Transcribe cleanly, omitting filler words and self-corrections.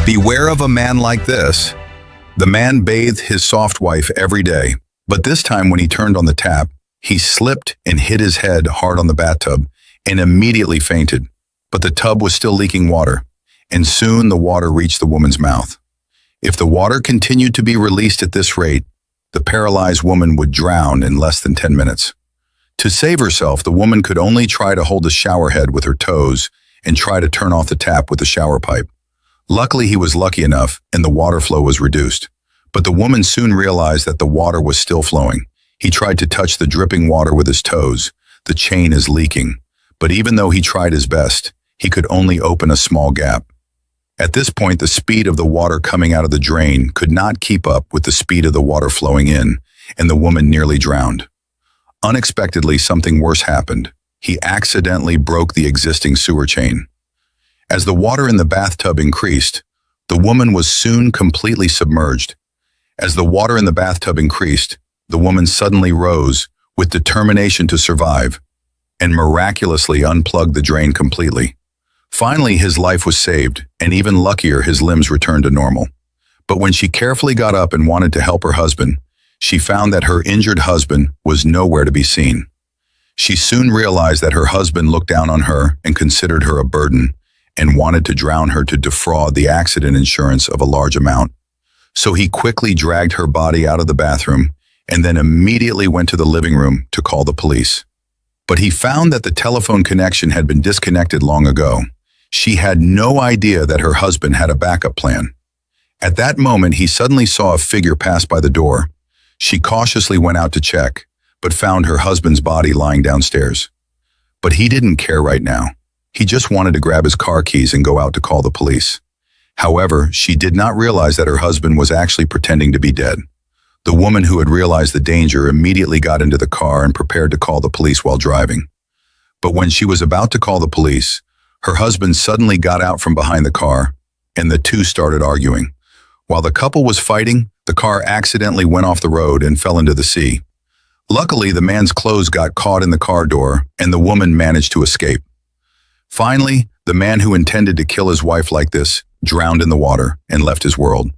Beware of a man like this. The man bathed his soft wife every day, but this time when he turned on the tap, he slipped and hit his head hard on the bathtub and immediately fainted. But the tub was still leaking water, and soon the water reached the woman's mouth. If the water continued to be released at this rate, the paralyzed woman would drown in less than 10 minutes. To save herself, the woman could only try to hold the shower head with her toes and try to turn off the tap with the shower pipe. Luckily, he was lucky enough and the water flow was reduced. But the woman soon realized that the water was still flowing. He tried to touch the dripping water with his toes. The chain is leaking. But even though he tried his best, he could only open a small gap. At this point, the speed of the water coming out of the drain could not keep up with the speed of the water flowing in, and the woman nearly drowned. Unexpectedly, something worse happened. He accidentally broke the existing sewer chain. As the water in the bathtub increased, the woman was soon completely submerged. As the water in the bathtub increased, the woman suddenly rose with determination to survive and miraculously unplugged the drain completely. Finally, his life was saved, and even luckier, his limbs returned to normal. But when she carefully got up and wanted to help her husband, she found that her injured husband was nowhere to be seen. She soon realized that her husband looked down on her and considered her a burden, and wanted to drown her to defraud the accident insurance of a large amount. So he quickly dragged her body out of the bathroom and then immediately went to the living room to call the police. But he found that the telephone connection had been disconnected long ago. She had no idea that her husband had a backup plan. At that moment, he suddenly saw a figure pass by the door. She cautiously went out to check, but found her husband's body lying downstairs. But he didn't care right now. He just wanted to grab his car keys and go out to call the police. However, she did not realize that her husband was actually pretending to be dead. The woman who had realized the danger immediately got into the car and prepared to call the police while driving. But when she was about to call the police, her husband suddenly got out from behind the car, and the two started arguing. While the couple was fighting, the car accidentally went off the road and fell into the sea. Luckily, the man's clothes got caught in the car door, and the woman managed to escape. Finally, the man who intended to kill his wife like this drowned in the water and left his world.